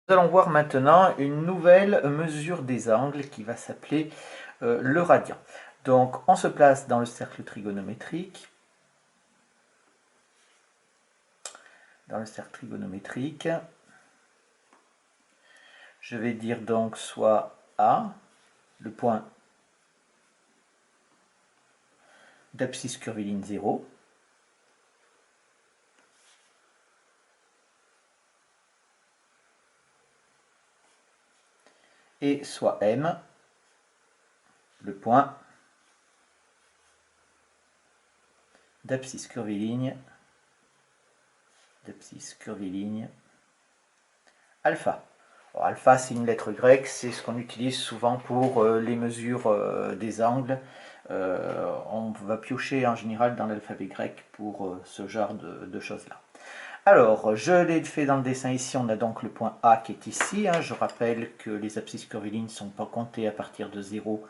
Nous allons voir maintenant une nouvelle mesure des angles qui va s'appeler le radian. Donc on se place dans le cercle trigonométrique. Je vais dire donc soit A, le point d'abscisse curviligne 0, et soit M, le point d'abscisse curviligne alpha. Alors, alpha, c'est une lettre grecque, c'est ce qu'on utilise souvent pour les mesures des angles. On va piocher en général dans l'alphabet grec pour ce genre de choses-là. Alors, je l'ai fait dans le dessin ici, on a donc le point A qui est ici. Je rappelle que les abscisses curvilignes ne sont pas comptées à partir de 0,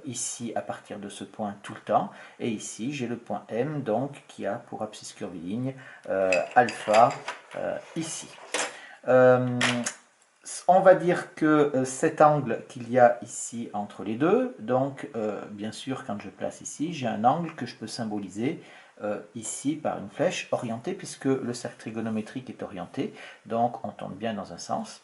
ici à partir de ce point tout le temps. Et ici, j'ai le point M, donc qui a pour abscisse curviligne alpha ici. On va dire que cet angle qu'il y a ici entre les deux, donc bien sûr quand je place ici, j'ai un angle que je peux symboliser ici par une flèche orientée, puisque le cercle trigonométrique est orienté, donc on tourne bien dans un sens.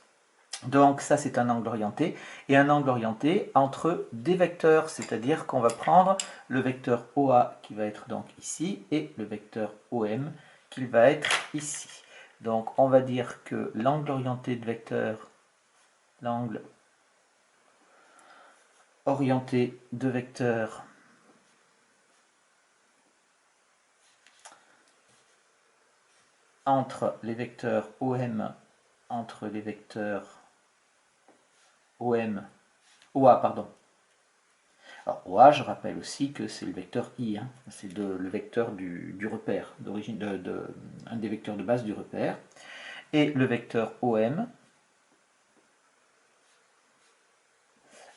Donc ça c'est un angle orienté, et un angle orienté entre des vecteurs, c'est-à-dire qu'on va prendre le vecteur OA qui va être donc ici, et le vecteur OM qui va être ici. Donc on va dire que l'angle orienté de vecteur, entre les vecteurs OM, OA, pardon. Alors OA, je rappelle aussi que c'est le vecteur I, c'est le vecteur du repère, d'origine, un des vecteurs de base du repère. Et le vecteur OM.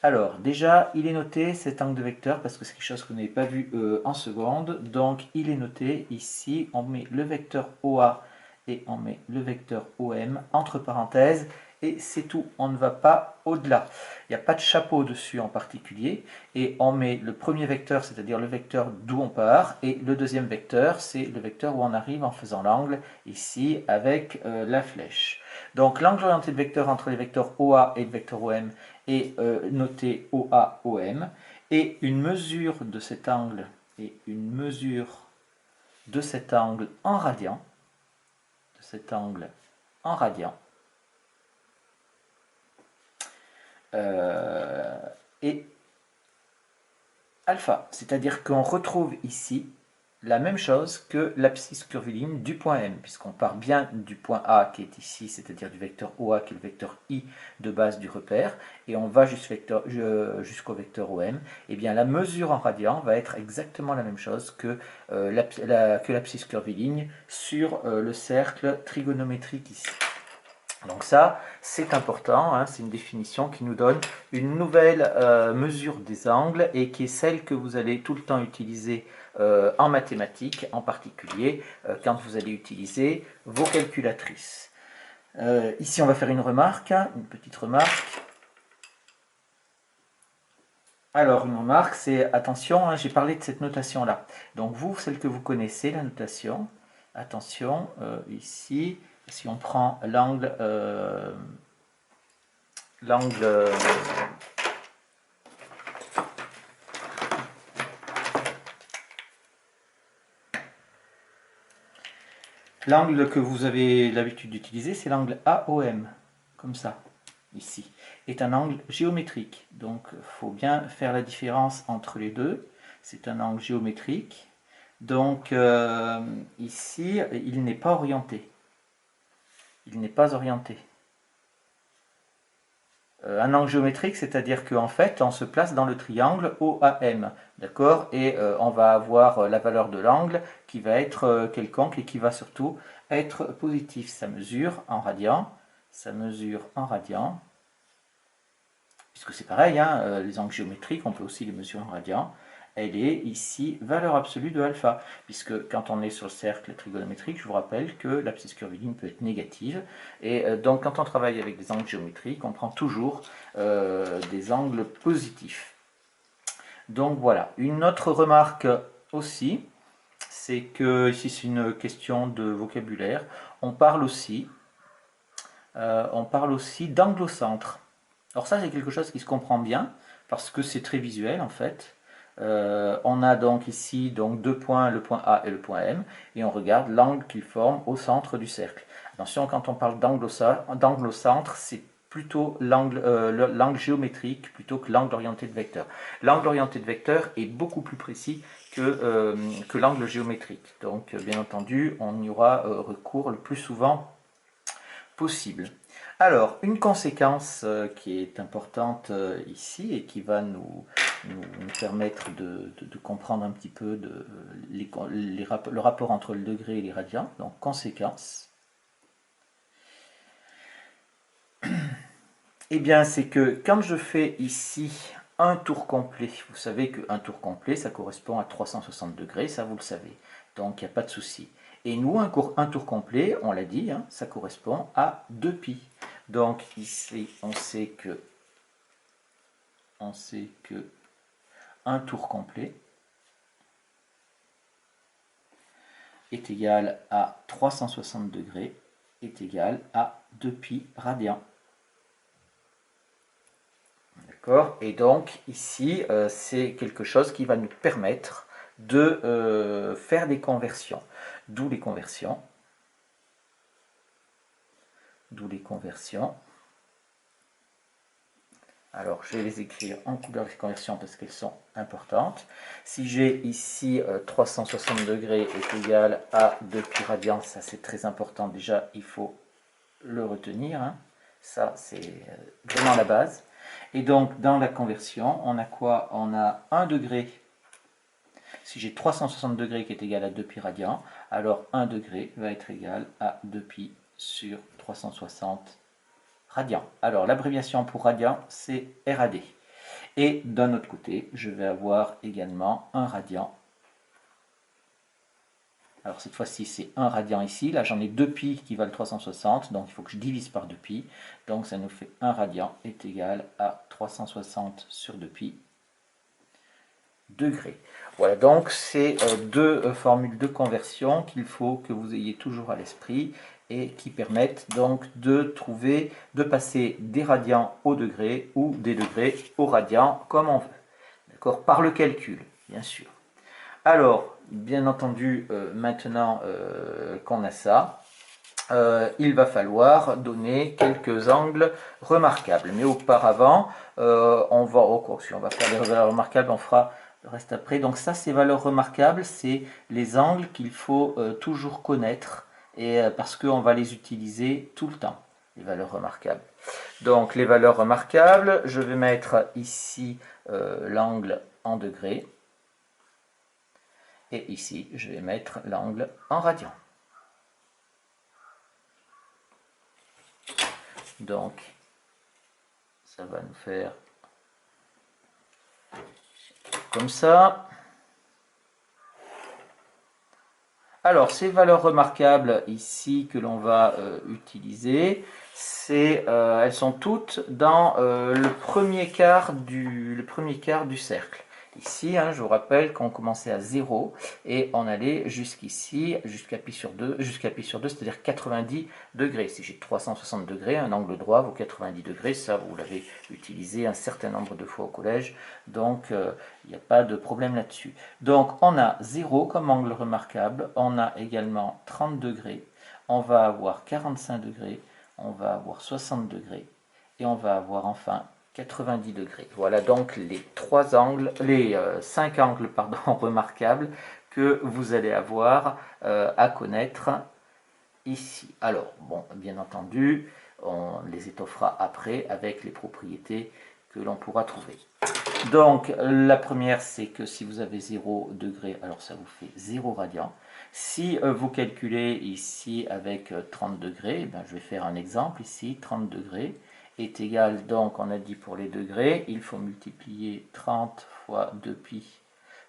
Alors, déjà, il est noté cet angle de vecteur parce que c'est quelque chose qu'on n'avait pas vu en seconde. Donc, il est noté ici, on met le vecteur OA et on met le vecteur OM entre parenthèses. Et c'est tout, on ne va pas au-delà. Il n'y a pas de chapeau dessus en particulier. Et on met le premier vecteur, c'est-à-dire le vecteur d'où on part. Et le deuxième vecteur, c'est le vecteur où on arrive en faisant l'angle, ici, avec la flèche. Donc, l'angle orienté de vecteur entre les vecteurs OA et le vecteur OM est noté OA-OM, et une mesure de cet angle en radian, est alpha, c'est-à-dire qu'on retrouve ici la même chose que l'abscisse curviligne du point M, puisqu'on part bien du point A qui est ici, c'est-à-dire du vecteur OA qui est le vecteur I de base du repère, et on va jusqu'au vecteur OM. Et bien la mesure en radian va être exactement la même chose que l'abscisse curviligne sur le cercle trigonométrique ici. Donc ça, c'est important, c'est une définition qui nous donne une nouvelle mesure des angles et qui est celle que vous allez tout le temps utiliser en mathématiques, en particulier quand vous allez utiliser vos calculatrices. Ici, on va faire une remarque, une petite remarque. Alors, une remarque, c'est, attention, j'ai parlé de cette notation-là. Donc vous, celle que vous connaissez, la notation, attention, ici, si on prend l'angle que vous avez l'habitude d'utiliser, c'est l'angle AOM, comme ça, ici, est un angle géométrique. Donc, il faut bien faire la différence entre les deux. C'est un angle géométrique. Donc, ici, il n'est pas orienté. Un angle géométrique, c'est-à-dire qu'en fait, on se place dans le triangle OAM, d'accord? Et on va avoir la valeur de l'angle qui va être quelconque et qui va surtout être positif. Ça mesure en radian, puisque c'est pareil, les angles géométriques, on peut aussi les mesurer en radian. elle est ici valeur absolue de alpha, puisque quand on est sur le cercle trigonométrique, je vous rappelle que l'abscisse curviligne peut être négative, et donc quand on travaille avec des angles géométriques, on prend toujours des angles positifs. Donc voilà, une autre remarque aussi, c'est que ici c'est une question de vocabulaire, on parle aussi d'anglocentre. Alors ça c'est quelque chose qui se comprend bien, parce que c'est très visuel en fait. On a donc ici donc deux points, le point A et le point M, et on regarde l'angle qu'ils forment au centre du cercle. Attention, quand on parle d'anglocentre, c'est plutôt l'angle géométrique plutôt que l'angle orienté de vecteur. L'angle orienté de vecteur est beaucoup plus précis que l'angle géométrique. Donc bien entendu, on y aura recours le plus souvent possible. Alors, une conséquence qui est importante ici et qui va nous permettre de comprendre un petit peu le rapport entre le degré et les radians. Donc, conséquence, eh bien, c'est que quand je fais ici un tour complet, vous savez qu'un tour complet, ça correspond à 360 degrés, ça vous le savez. Donc, il n'y a pas de souci. Et nous, un tour complet, on l'a dit, hein, ça correspond à 2π. Donc ici, on sait que un tour complet est égal à 360 degrés, est égal à 2π radians. D'accord? Et donc ici, c'est quelque chose qui va nous permettre de faire des conversions. D'où les conversions. D'où les conversions. Alors, je vais les écrire en couleur de conversion parce qu'elles sont importantes. Si j'ai ici 360 degrés est égal à 2π radians, ça c'est très important. Déjà, il faut le retenir. Hein. Ça, c'est vraiment la base. Et donc, dans la conversion, on a quoi? On a 1 degré. Si j'ai 360 degrés qui est égal à 2π radians, alors 1 degré va être égal à 2π sur 360 radians. Alors l'abréviation pour radian, c'est RAD. Et d'un autre côté, je vais avoir également un radian. Alors cette fois-ci, c'est 1 radian ici. Là, j'en ai 2π qui valent 360, donc il faut que je divise par 2π. Donc ça nous fait 1 radian est égal à 360 sur 2π degrés. Voilà, donc c'est deux formules de conversion qu'il faut que vous ayez toujours à l'esprit et qui permettent donc de passer des radians au degré ou des degrés au radian comme on veut. D'accord? Par le calcul, bien sûr. Alors, bien entendu, maintenant qu'on a ça, il va falloir donner quelques angles remarquables. Mais auparavant, on va faire des valeurs remarquables, on fera le reste après. Donc ça, ces valeurs remarquables, c'est les angles qu'il faut toujours connaître et parce qu'on va les utiliser tout le temps, les valeurs remarquables. Donc les valeurs remarquables, je vais mettre ici l'angle en degrés et ici, je vais mettre l'angle en radians. Donc, ça va nous faire comme ça. Alors, ces valeurs remarquables ici que l'on va utiliser, elles sont toutes dans le premier quart du cercle. Ici, hein, je vous rappelle qu'on commençait à 0 et on allait jusqu'ici, jusqu'à pi sur 2, c'est-à-dire 90 degrés. Si j'ai 360 degrés, un angle droit vaut 90 degrés, ça vous l'avez utilisé un certain nombre de fois au collège, donc il n'y a pas de problème là-dessus. Donc on a 0 comme angle remarquable, on a également 30 degrés, on va avoir 45 degrés, on va avoir 60 degrés et on va avoir enfin 90 degrés. Voilà donc les 5 angles remarquables que vous allez avoir à connaître ici. Alors, bon, bien entendu, on les étoffera après avec les propriétés que l'on pourra trouver. Donc, la première, c'est que si vous avez 0 degré, alors ça vous fait 0 radian. Si vous calculez ici avec 30 degrés, eh bien, je vais faire un exemple ici, 30 degrés est égal, donc on a dit pour les degrés, il faut multiplier 30 fois 2π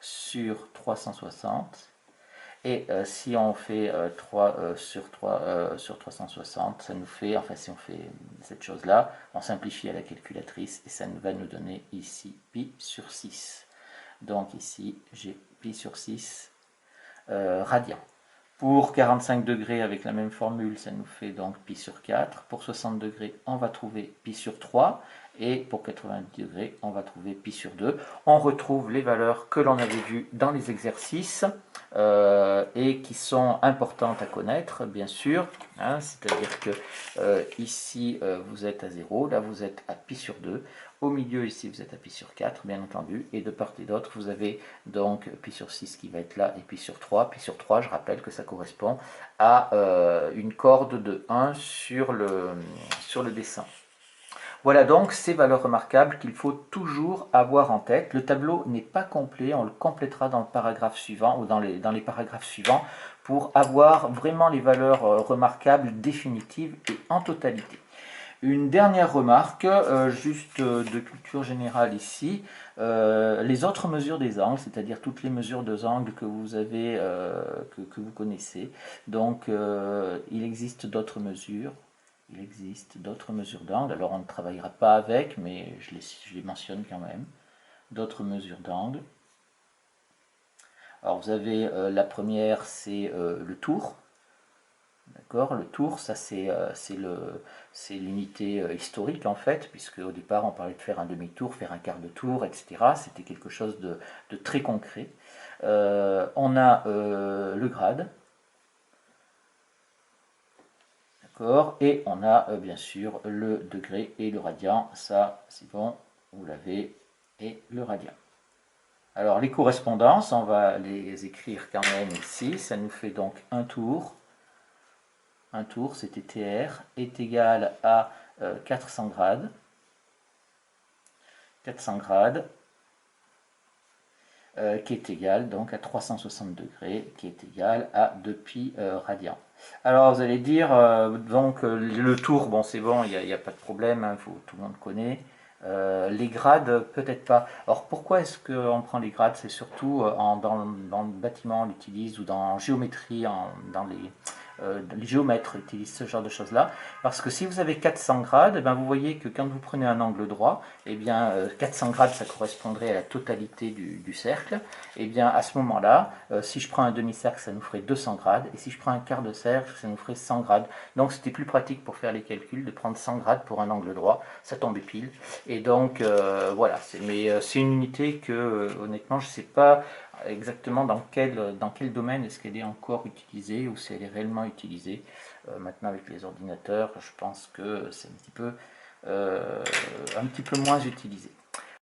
sur 360. Et si on fait 3 sur 3 sur 360, ça nous fait, enfin si on fait cette chose-là, on simplifie à la calculatrice et ça va nous donner ici pi sur 6. Donc ici, j'ai pi sur 6 radians. Pour 45 degrés, avec la même formule, ça nous fait donc pi sur 4. Pour 60 degrés, on va trouver pi sur 3. Et pour 90 degrés, on va trouver pi sur 2. On retrouve les valeurs que l'on avait vues dans les exercices et qui sont importantes à connaître, bien sûr. Hein, c'est-à-dire que ici, vous êtes à 0, là vous êtes à pi sur 2. Au milieu, ici, vous êtes à pi sur 4, bien entendu. Et de part et d'autre, vous avez donc pi sur 6 qui va être là et pi sur 3. Pi sur 3, je rappelle que ça correspond à une corde de 1 sur le dessin. Voilà donc ces valeurs remarquables qu'il faut toujours avoir en tête. Le tableau n'est pas complet, on le complétera dans le paragraphe suivant ou dans les paragraphes suivants pour avoir vraiment les valeurs remarquables définitives et en totalité. Une dernière remarque, juste de culture générale ici, les autres mesures des angles, c'est-à-dire toutes les mesures de angles que vous avez, que vous connaissez. Donc il existe d'autres mesures. Il existe d'autres mesures d'angle, alors on ne travaillera pas avec, mais je les mentionne quand même. D'autres mesures d'angle. Alors vous avez la première, c'est le tour. D'accord, le tour, ça c'est l'unité historique en fait, puisque au départ on parlait de faire un demi-tour, faire un quart de tour, etc. C'était quelque chose de très concret. On a le grade. Et on a bien sûr le degré et le radian, ça c'est bon, vous l'avez, et le radian. Alors les correspondances, on va les écrire quand même ici, ça nous fait donc un tour c'était TR, est égal à 400 grades, 400 grades, qui est égal donc à 360 degrés, qui est égal à 2pi radian. Alors vous allez dire, donc le tour, bon c'est bon, il n'y a pas de problème, hein, tout le monde connaît. Les grades, peut-être pas. Alors pourquoi est-ce qu'on prend les grades? C'est surtout dans le bâtiment, on l'utilise, ou dans géométrie, dans les géomètres utilisent ce genre de choses-là. Parce que si vous avez 400 grades, eh bien, vous voyez que quand vous prenez un angle droit, eh bien, 400 grades, ça correspondrait à la totalité du cercle. Et eh bien, à ce moment-là, si je prends un demi-cercle, ça nous ferait 200 grades. Et si je prends un quart de cercle, ça nous ferait 100 grades. Donc, c'était plus pratique pour faire les calculs de prendre 100 grades pour un angle droit. Ça tombait pile. Et donc, voilà. Mais c'est une unité que, honnêtement, je ne sais pas exactement dans quel domaine est-ce qu'elle est encore utilisée ou si elle est réellement utilisée. Maintenant, avec les ordinateurs, je pense que c'est un petit peu moins utilisé.